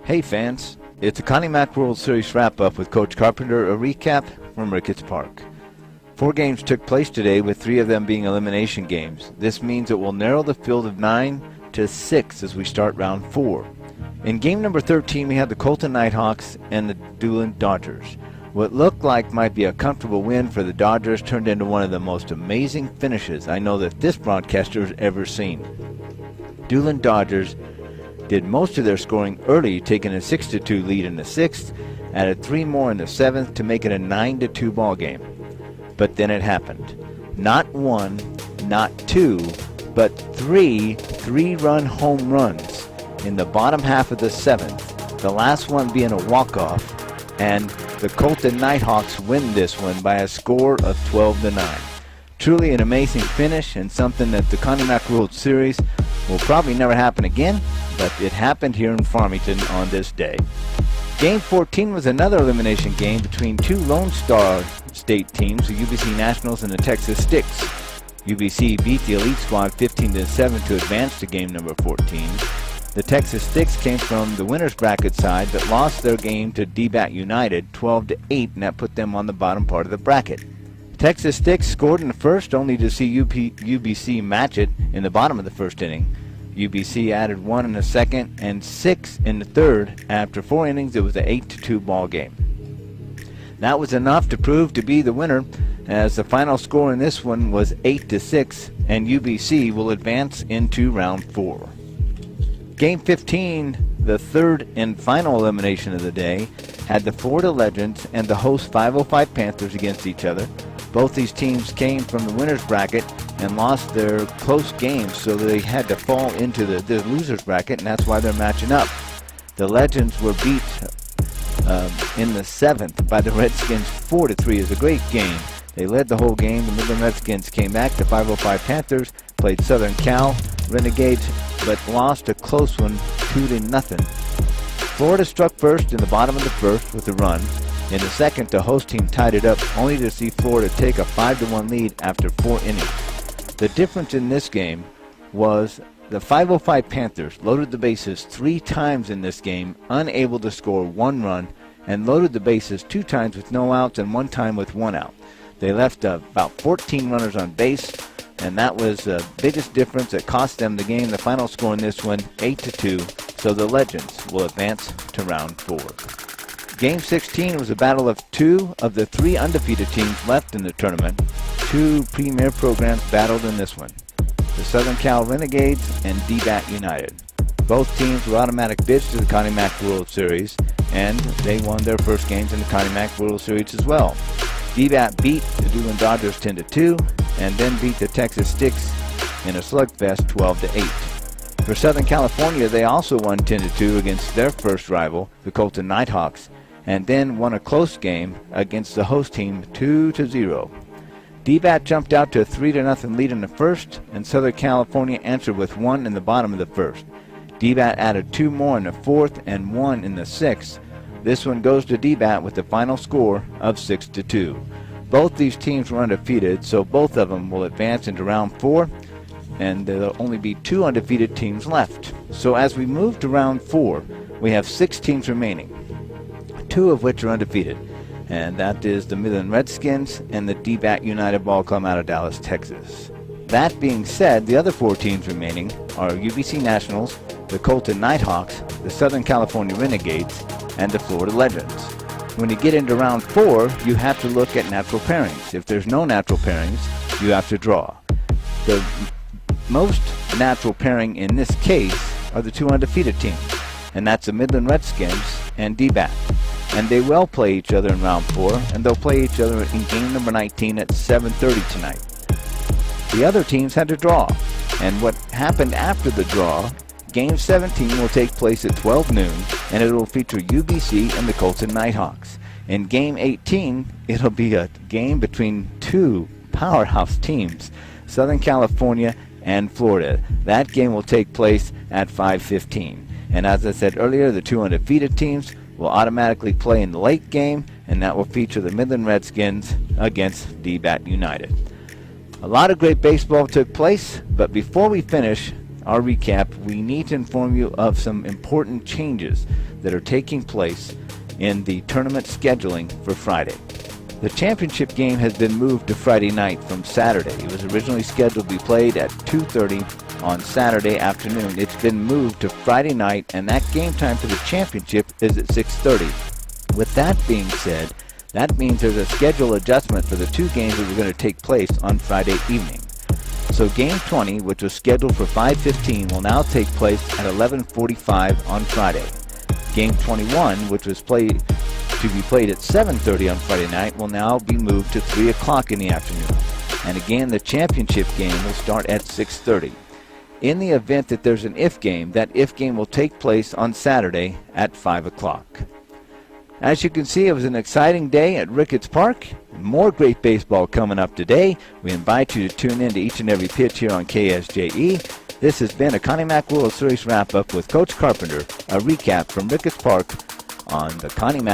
Hey fans, it's a Connie Mack World Series wrap-up with Coach Carpenter, a recap from Ricketts Park. 4 games took place today, with 3 of them being elimination games. This means it will narrow the field of 9 to 6 as we start round 4. In game number 13, we had the Colton Nighthawks and the Doolin Dodgers. What looked like might be a comfortable win for the Dodgers turned into one of the most amazing finishes I know that this broadcaster has ever seen. Doolin Dodgers did most of their scoring early, taking a 6-2 lead in the 6th, added 3 more in the 7th to make it a 9-2 ball game. But then it happened. Not 1, not 2, but 3 3-run home runs in the bottom half of the 7th, the last one being a walk-off, and the Colton Nighthawks win this one by a score of 12-9. Truly an amazing finish, and something that the Connie Mack World Series will probably never happen again, but it happened here in Farmington on this day. Game 14 was another elimination game between 2 Lone Star State teams, the UBC Nationals and the Texas Sticks. UBC beat the Elite Squad 15-7 to advance to game number 14. The Texas Sticks came from the winner's bracket side but lost their game to DBAT United 12-8, and that put them on the bottom part of the bracket. Texas Sticks scored in the first only to see UBC match it in the bottom of the first inning. UBC added 1 in the second and 6 in the third. After 4 innings, it was an 8-2 ball game. That was enough to prove to be the winner, as the final score in this one was 8-6, and UBC will advance into round 4. Game 15, the third and final elimination of the day, had the Florida Legends and the host 505 Panthers against each other. Both these teams came from the winner's bracket and lost their close games, so they had to fall into the loser's bracket, and that's why they're matching up. The Legends were beat in the 7th by the Redskins 4-3. It was a great game. They led the whole game. The Midland Redskins came back. The 505 Panthers played Southern Cal Renegades, but lost a close one 2-0. Florida struck first in the bottom of the first with a run. In the second, the host team tied it up, only to see Florida take a 5-1 lead after 4 innings. The difference in this game was the 505 Panthers loaded the bases 3 times in this game, unable to score 1 run, and loaded the bases 2 times with no outs and 1 time with 1 out. They left about 14 runners on base, and that was the biggest difference that cost them the game. The final score in this one, 8-2, so the Legends will advance to round 4. Game 16 was a battle of 2 of the 3 undefeated teams left in the tournament. 2 premier programs battled in this one, the Southern Cal Renegades and DBAT United. Both teams were automatic bids to the Connie Mack World Series, and they won their first games in the Connie Mack World Series as well. DBAT beat the Doolin Dodgers 10-2, and then beat the Texas Sticks in a slugfest 12-8. For Southern California, they also won 10-2 against their first rival, the Colton Nighthawks, and then won a close game against the host team 2-0. DBAT jumped out to a 3-0 lead in the first, and Southern California answered with 1 in the bottom of the first. DBAT added 2 more in the fourth and 1 in the sixth. This one goes to DBAT with the final score of 6-2. Both these teams were undefeated, so both of them will advance into round 4, and there'll only be 2 undefeated teams left. So as we move to round 4, we have 6 teams remaining, 2 of which are undefeated, and that is the Midland Redskins and the DBAT United Ball Club out of Dallas, Texas. That being said, the other 4 teams remaining are UBC Nationals, the Colton Nighthawks, the Southern California Renegades, and the Florida Legends. When you get into round 4, you have to look at natural pairings. If there's no natural pairings, you have to draw. The most natural pairing in this case are the 2 undefeated teams, and that's the Midland Redskins and DBAT. And they will play each other in round 4, and they'll play each other in game number 19 at 7:30 tonight. The other teams had to draw, and what happened after the draw, game 17 will take place at 12 noon, and it will feature UBC and the Colton Nighthawks. In game 18, it'll be a game between 2 powerhouse teams, Southern California and Florida. That game will take place at 5:15. And as I said earlier, the 2 undefeated teams will automatically play in the late game, and that will feature the Midland Redskins against DBAT United. A lot of great baseball took place, but before we finish, our recap, we need to inform you of some important changes that are taking place in the tournament scheduling for Friday. The championship game has been moved to Friday night from Saturday. It was originally scheduled to be played at 2:30 on Saturday afternoon. It's been moved to Friday night, and that game time for the championship is at 6:30. With that being said, that means there's a schedule adjustment for the two games that are going to take place on Friday evening. So Game 20, which was scheduled for 5:15, will now take place at 11:45 on Friday. Game 21, which was to be played at 7:30 on Friday night, will now be moved to 3 o'clock in the afternoon. And again, the championship game will start at 6:30. In the event that there's an if game, that if game will take place on Saturday at 5 o'clock. As you can see, it was an exciting day at Ricketts Park. More great baseball coming up today. We invite you to tune in to each and every pitch here on KSJE. This has been a Connie Mack World Series wrap-up with Coach Carpenter, a recap from Ricketts Park on the Connie Mack